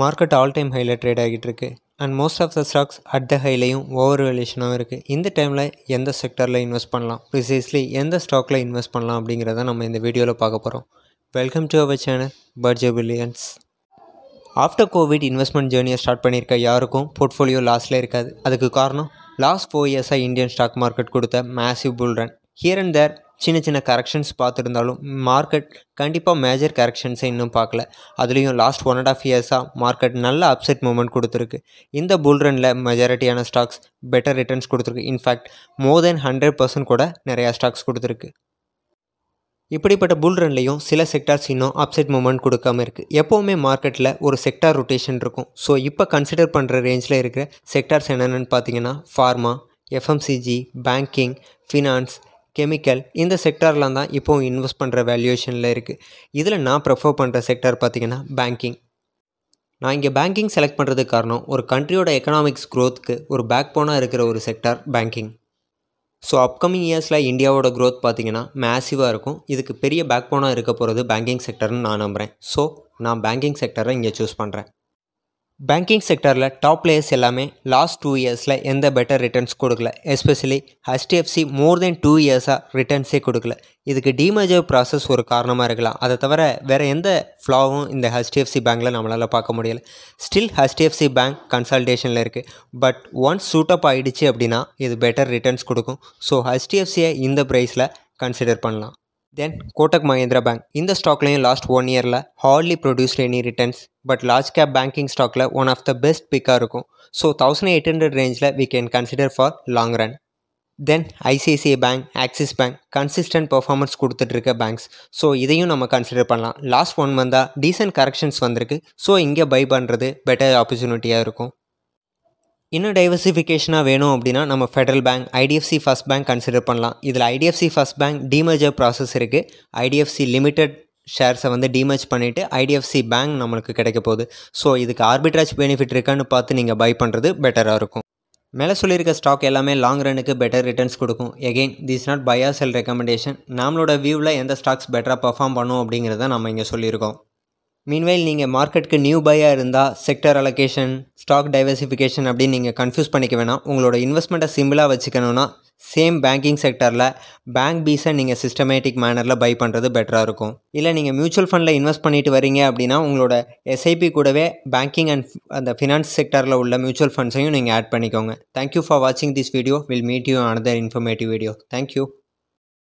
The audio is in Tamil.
மார்க்கெட் ஆல் டைம் ஹையில் ட்ரேட் ஆகிட்டு இருக்கு and most of the stocks at the ஹைலையும் ஓவர் வேல்யூஷனாகவும் இருக்குது. இந்த டைமில் எந்த செக்டரில் இன்வெஸ்ட் பண்ணலாம், ப்ரிசைஸ்லி எந்த ஸ்டாக்கில் இன்வெஸ்ட் பண்ணலாம் அப்படிங்கிறத நம்ம இந்த வீடியோவில் பார்க்க போகிறோம். வெல்கம் டு அவர் சேனல் பர்ஜே பில்லியன்ஸ். ஆஃப்டர் கோவிட் இன்வெஸ்ட்மெண்ட் ஜேர்னியை ஸ்டார்ட் பண்ணியிருக்க யாருக்கும் போர்ட்ஃபோலியோ லாஸில் இருக்காது. அதுக்கு காரணம் லாஸ்ட் 4 இயர்ஸாக இந்தியன் ஸ்டாக் மார்க்கெட் கொடுத்த massive bull run. Here and there சின்ன கரெக்ஷன்ஸ் பார்த்துருந்தாலும் மார்க்கெட் கண்டிப்பாக மேஜர் கரெக்ஷன்ஸை இன்னும் பார்க்கல. அதுலேயும் லாஸ்ட் 1.5 இயர்ஸாக மார்க்கெட் நல்ல அப்செட் மூமெண்ட் கொடுத்துருக்கு. இந்த புல் ரனில் மெஜாரிட்டியான ஸ்டாக்ஸ் பெட்டர் ரிட்டர்ன்ஸ் கொடுத்துருக்கு. இன்ஃபேக்ட் மோர் தென் 100% கூட நிறையா ஸ்டாக்ஸ் கொடுத்துருக்கு. இப்படிப்பட்ட புல் ரன்லையும் சில செக்டார்ஸ் இன்னும் அப்செட் மூமெண்ட் கொடுக்காம இருக்குது. எப்போவுமே மார்க்கெட்டில் ஒரு செக்டார் ரொட்டேஷன் இருக்கும். ஸோ இப்போ கன்சிடர் பண்ணுற ரேஞ்சில் இருக்கிற செக்டார்ஸ் என்னென்னு பார்த்தீங்கன்னா pharma, FMCG, banking, finance, chemical, இந்த செக்டார்லாம் தான் இப்போது இன்வெஸ்ட் பண்ணுற வேல்யூவேஷனில் இருக்குது. இதில் நான் ப்ரிஃபர் பண்ணுற செக்டார் பார்த்திங்கன்னா பேங்கிங். நான் இங்கே பேங்கிங் செலக்ட் பண்ணுறதுக்கு காரணம் ஒரு கண்ட்ரியோட எக்கனாமிக்ஸ் க்ரோத்துக்கு ஒரு பேக் போனாக இருக்கிற ஒரு செக்டார் பேங்கிங். ஸோ அப்கமிங் இயர்ஸில் இந்தியாவோட க்ரோத் பார்த்திங்கன்னா மேசிவாக இருக்கும். இதுக்கு பெரிய பேக் போனாக இருக்க போகிறது பேங்கிங் செக்டர்னு நான் நம்புகிறேன். ஸோ நான் பேங்கிங் செக்டரை இங்கே சூஸ் பண்ணுறேன். பேங்கிங் செக்டரில் டாப் பிளேயர்ஸ் எல்லாமே லாஸ்ட் 2 இயர்ஸில் எந்த பெட்டர் ரிட்டர்ன்ஸ் கொடுக்கல. எஸ்பெஷலி HDFC மோர் தென் 2 இயர்ஸாக ரிட்டர்ன்ஸே கொடுக்கல. இதுக்கு டீமர்ஜர் ப்ராசஸ் ஒரு காரணமாக இருக்கலாம். அதை தவிர வேறு எந்த ஃப்ளாவும் இந்த HDFC பேங்க்கில் நம்மளால் பார்க்க முடியலை. ஸ்டில் HDFC பேங்க் கன்சால்டேஷனில் இருக்குது. பட் ஒன்ஸ் சூட்டப் ஆகிடுச்சு அப்படின்னா இது பெட்டர் ரிட்டர்ன்ஸ் கொடுக்கும். ஸோ HDFCயை இந்த ப்ரைஸில் கன்சிடர் பண்ணலாம். Then Kotak Mahindra bank. இந்த ஸ்டாக்லையும் லாஸ்ட் 1 இயரில் hardly produced any returns. But large cap banking ஸ்டாக்கில் ஒன் ஆஃப் த பெஸ்ட் பிக்காக இருக்கும். ஸோ 1800 ரேஞ்சில் we can consider for long run. Then ICICI bank, Axis bank consistent performance கொடுத்துட்ருக்க பேங்க்ஸ். ஸோ இதையும் நம்ம கன்சிடர் பண்ணலாம். லாஸ்ட் 1 மந்தாக டீசென்ட் கரெக்ஷன்ஸ் வந்திருக்கு. ஸோ இங்கே பை பண்ணுறது பெட்டர் ஆப்பர்ச்சுனிட்டியாக இருக்கும். இன்னும் டைவர்சிஃபிகேஷனாக வேணும் அப்படின்னா நம்ம federal bank, IDFC first bank consider பண்ணலாம். இதில் IDFC ஃபர்ஸ்ட் பேங்க் டீமர்ஜர் ப்ராசஸ் இருக்குது. IDFC லிமிடெட் ஷேர்ஸை வந்து டீமர்ஜ் பண்ணிவிட்டு IDFC பேங்க் நம்மளுக்கு கிடைக்க போகுது. ஸோ இதுக்கு ஆர்பிட்ராஜ் பெனிஃபிட் இருக்கான்னு பார்த்து நீங்கள் பை பண்ணுறது பெட்டராக இருக்கும். மேலே சொல்லியிருக்க ஸ்டாக் எல்லாமே லாங் ரனுக்கு பெட்டர் ரிட்டர்ன்ஸ் கொடுக்கும். Again this not by R sell recommendation. நம்மளோட வியூவில் எந்த ஸ்டாக்ஸ் பெட்டராக பர்ஃபார்ம் பண்ணும் அப்படிங்கிறத நம்ம இங்கே சொல்லியிருக்கோம். மீன்வைல் நீங்கள் மார்க்கெட்டுக்கு நியூ பையாக இருந்தால் செக்டர் அலோகேஷன், ஸ்டாக் டைவர்சிஃபிகேஷன் அப்படின்னு நீங்கள் கன்ஃபியூஸ் பண்ணிக்க வேணாம். உங்களோட இன்வெஸ்ட்மெண்ட்டை சிம்பிளாக வச்சுக்கணுன்னா சேம் பேங்கிங் செக்டரில் பேங்க் பீஸை நீங்கள் சிஸ்டமேட்டிக் மேனரில் பை பண்ணுறது பெட்டராக இருக்கும். இல்லை நீங்கள் மியூச்சுவல் ஃபண்டில் இன்வெஸ்ட் பண்ணிட்டு வரீங்க அப்படின்னா உங்களோட SIP கூடவே பேங்கிங் அண்ட் அந்த ஃபினான்ஸ் செக்டரில் உள்ள மியூச்சுவல் ஃபண்ட்ஸையும் நீங்கள் ஆட் பண்ணிக்கோங்க. தேங்க்யூ ஃபார் வாட்சிங் this video. Will meet you another informative video. Thank you.